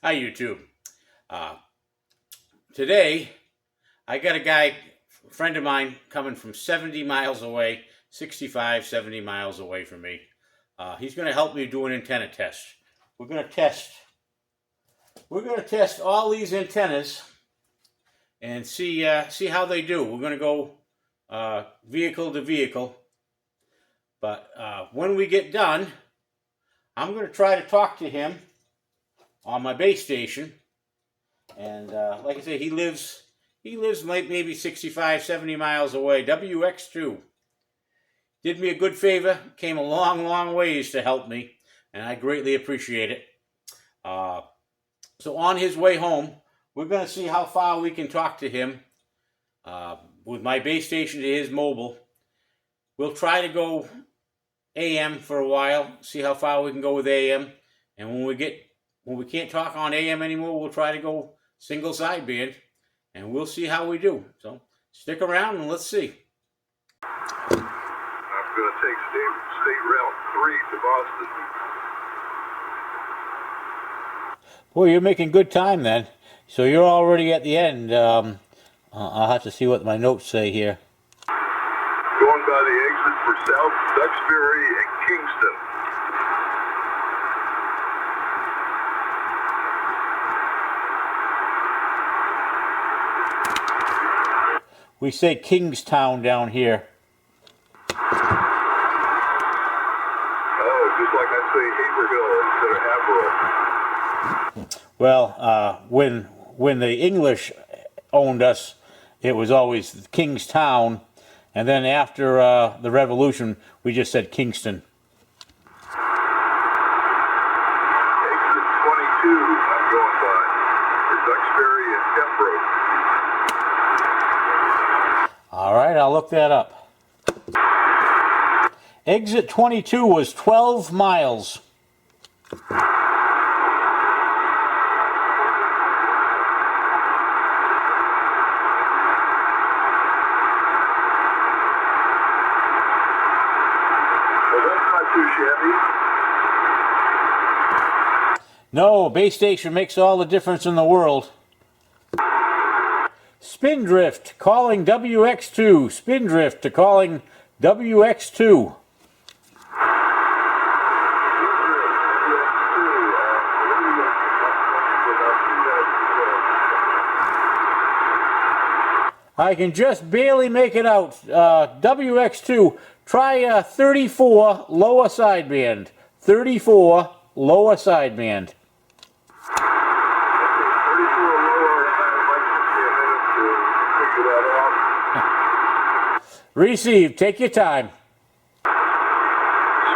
Hi, YouTube. Today, I got a friend of mine, coming from 70 miles away, 65, 70 miles away from me. He's going to help me do an antenna test. We're going to test all these antennas and see how they do. We're going to go vehicle to vehicle. But when we get done, I'm going to try to talk to him on my base station. And like I say, he lives like maybe 65, 70 miles away. WX2 did me a good favor, came a long ways to help me, and I greatly appreciate it. So on his way home, we're going to see how far we can talk to him with my base station to his mobile. We'll try to go AM for a while, see how far we can go with AM, and when we can't talk on AM anymore, we'll try to go single sideband, and we'll see how we do. So stick around and let's see. I'm going to take State Route 3 to Boston. Boy, you're making good time then. So you're already at the end. I'll have to see what my notes say here. Going by the exit for South Duxbury and Kingston. We say Kingstown down here. Oh, just like I say Haverhill instead of Haverhill. Well, when the English owned us, it was always Kingstown, and then after the Revolution, we just said Kingston. Exit 22, I'm going by for Duxbury and Pembroke. All right, I'll look that up. Exit 22 was 12 miles. No, base station makes all the difference in the world. Spindrift calling WX2. Spindrift to calling WX2. I can just barely make it out. WX2, try 34 lower sideband. 34 lower sideband. Receive. Take your time.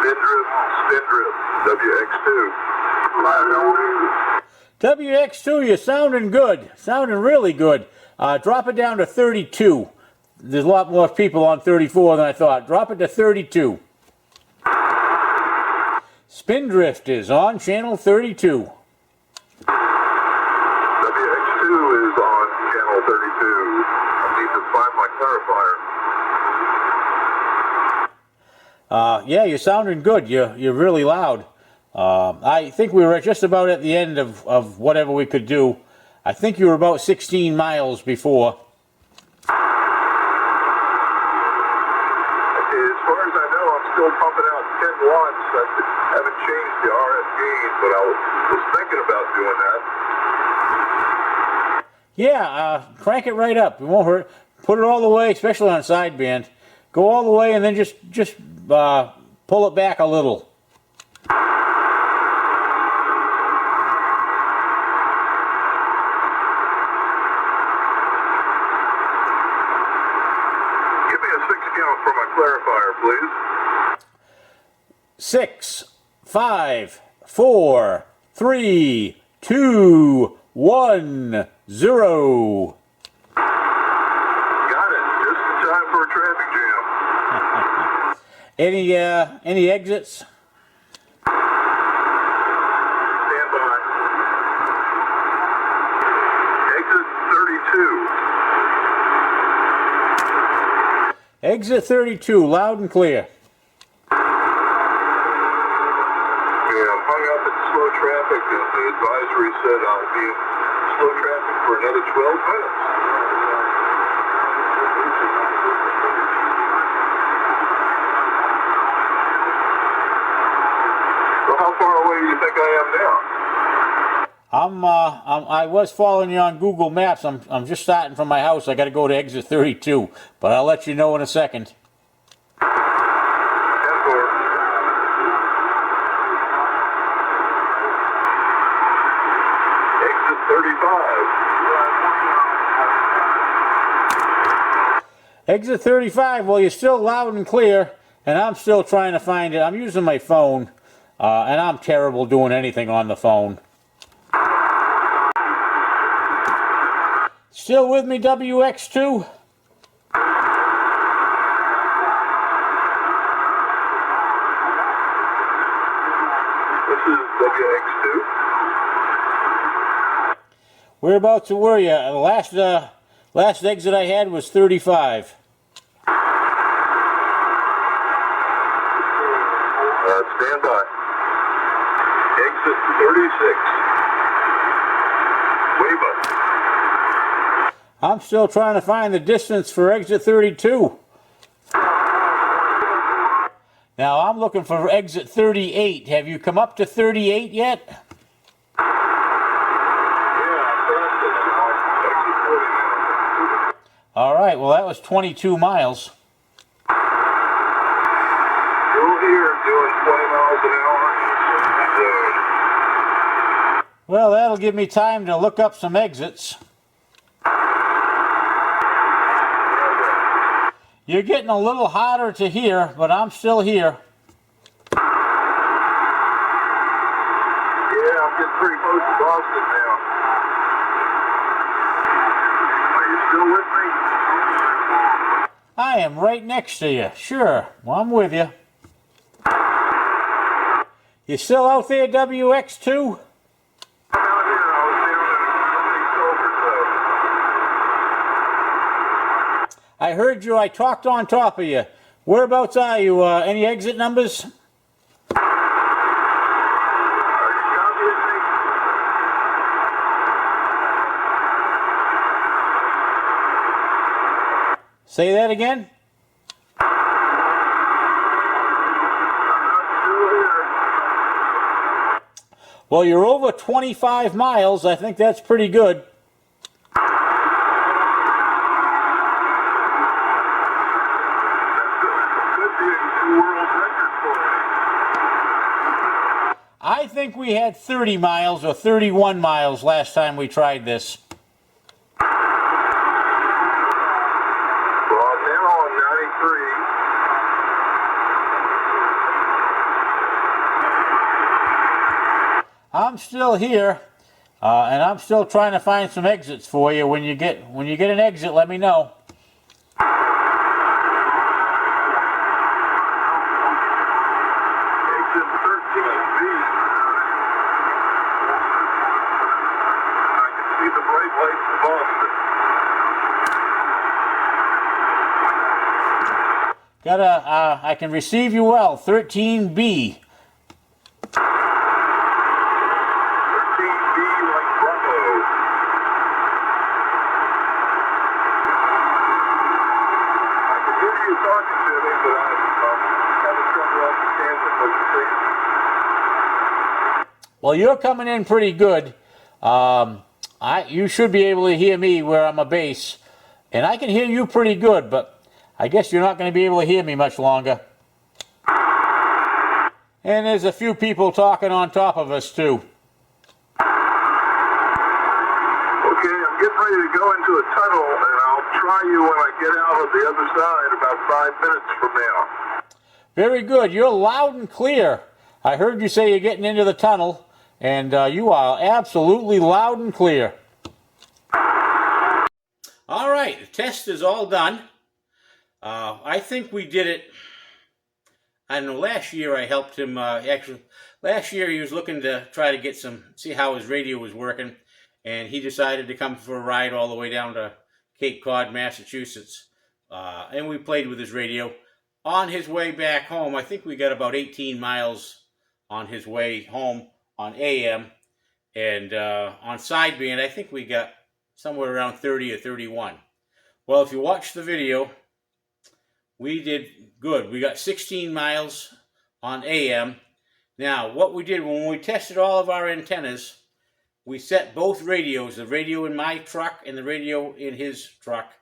Spindrift, WX2. WX2, you're sounding good. Sounding really good. Drop it down to 32. There's a lot more people on 34 than I thought. Drop it to 32. Spindrift is on channel 32. WX2 is on channel 32. I need to find my clarifier. Yeah, you're sounding good. You're really loud. I think we were just about at the end of whatever we could do. I think you were about 16 miles before. Okay, as far as I know, I'm still pumping out 10 watts. I haven't changed the RF gain, but I was thinking about doing that. Yeah, crank it right up. It won't hurt. Put it all the way, especially on sideband. Go all the way and then just pull it back a little. Give me a 6 count for my clarifier, please. 6, 5, 4, 3, 2, 1, 0. Any exits? Stand by. Exit 32. Exit 32, loud and clear. Yeah, I'm hung up in slow traffic and the advisory he said I'll be in slow traffic for another 12 minutes. So how far away do you think I am now? I was following you on Google Maps. I'm just starting from my house. I got to go to exit 32, but I'll let you know in a second. Exit 35. Exit 35. Well, you're still loud and clear, and I'm still trying to find it. I'm using my phone, and I'm terrible doing anything on the phone. Still with me, WX2? This is WX2. Whereabouts were you? The last exit I had was 35. Stand by. Exit 36. Wave up. I'm still trying to find the distance for exit 32. Now I'm looking for exit 38. Have you come up to 38 yet? Yeah, I passed it. All right, well that was 22 miles. Still here doing 20 miles an hour. Well, that'll give me time to look up some exits. You're getting a little harder to hear, but I'm still here. Yeah, I'm getting pretty close to Boston now. Are you still with me? I am right next to you. Sure, well, I'm with you. You still out there, WX2? I heard you. I talked on top of you. Whereabouts are you? Any exit numbers? Say that again? Well, you're over 25 miles. I think that's pretty good. I think we had 30 miles or 31 miles last time we tried this. Well, I'm now on 93. I'm still here, and I'm still trying to find some exits for you. When you get an exit, let me know. Exit 13B. I can see the bright lights of Boston. I can receive you well. 13B. 13B like Bravo. I can hear you talking to me, but I'm having trouble understanding what you're saying. Well, you're coming in pretty good. You should be able to hear me where I'm a base, and I can hear you pretty good, but I guess you're not going to be able to hear me much longer. And there's a few people talking on top of us, too. Okay, I'm getting ready to go into a tunnel, and I'll try you when I get out of the other side about 5 minutes from now. Very good. You're loud and clear. I heard you say you're getting into the tunnel, and you are absolutely loud and clear. All right, the test is all done. I think we did it. I don't know, last year I helped him, last year he was looking to try to get see how his radio was working, and he decided to come for a ride all the way down to Cape Cod, Massachusetts, and we played with his radio. On his way back home, I think we got about 18 miles on his way home on AM, And on sideband, I think we got somewhere around 30 or 31. Well, if you watch the video, we did good. We got 16 miles on AM. Now, what we did when we tested all of our antennas, we set both radios, the radio in my truck and the radio in his truck,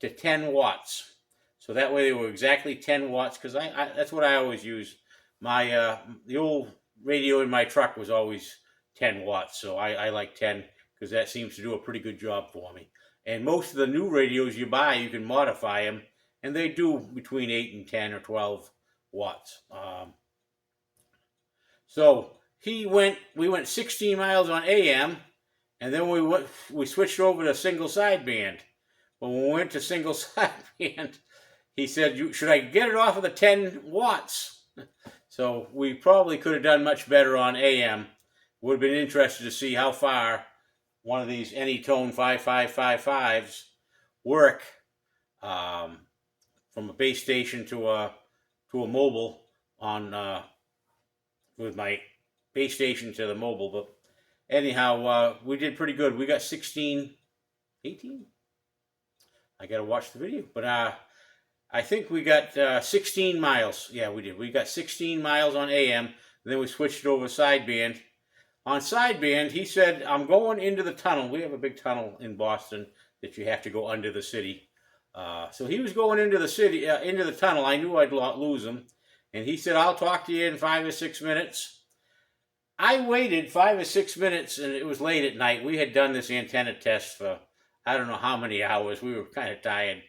to 10 watts. So that way they were exactly 10 watts, because that's what I always use. My the old radio in my truck was always 10 watts, so I like 10 because that seems to do a pretty good job for me. And most of the new radios you buy, you can modify them, and they do between 8 and 10 or 12 watts. So we went 16 miles on AM, and then we switched over to single sideband. But when we went to single sideband, he said, should I get it off of the 10 watts? So we probably could have done much better on AM. Would have been interested to see how far one of these Anytone 5555s work from a base station to a mobile on with my base station to the mobile. But anyhow, we did pretty good. We got 16, 18. I got to watch the video, but I think we got 16 miles. Yeah, we did. We got 16 miles on AM. Then we switched it over sideband. On sideband, he said, I'm going into the tunnel. We have a big tunnel in Boston that you have to go under the city. So he was going into the city, into the tunnel. I knew I'd lose him. And he said, I'll talk to you in 5 or 6 minutes. I waited 5 or 6 minutes, and it was late at night. We had done this antenna test for I don't know how many hours. We were kind of tired.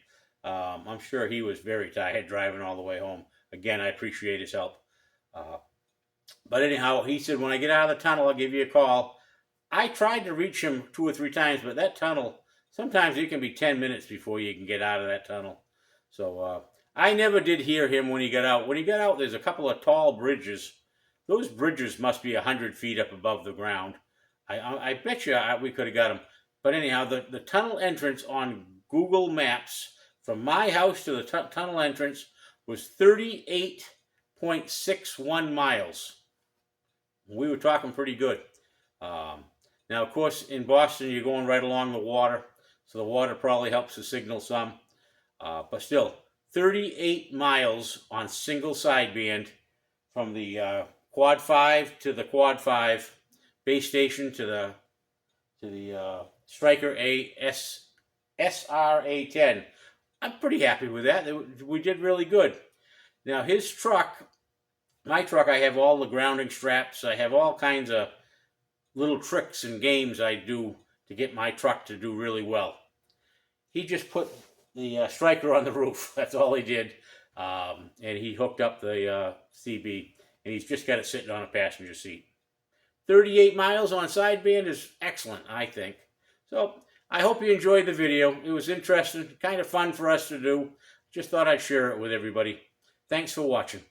I'm sure he was very tired driving all the way home. Again, I appreciate his help. But anyhow, he said, when I get out of the tunnel, I'll give you a call. I tried to reach him 2 or 3 times, but that tunnel, sometimes it can be 10 minutes before you can get out of that tunnel. So I never did hear him when he got out. When he got out, there's a couple of tall bridges. Those bridges must be 100 feet up above the ground. I bet you we could have got him. But anyhow, the tunnel entrance on Google Maps from my house to the tunnel entrance was 38.61 miles. We were talking pretty good. Now, of course, in Boston, you're going right along the water, so the water probably helps the signal some. But still, 38 miles on single sideband from the Quad 5 to the Quad 5 base station to the Stryker SR-A10. I'm pretty happy with that. We did really good. Now his truck, my truck, I have all the grounding straps. I have all kinds of little tricks and games I do to get my truck to do really well. He just put the Stryker on the roof. That's all he did. And he hooked up the CB, and he's just got it sitting on a passenger seat. 38 miles on sideband is excellent, I think. So I hope you enjoyed the video. It was interesting, kind of fun for us to do. Just thought I'd share it with everybody. Thanks for watching.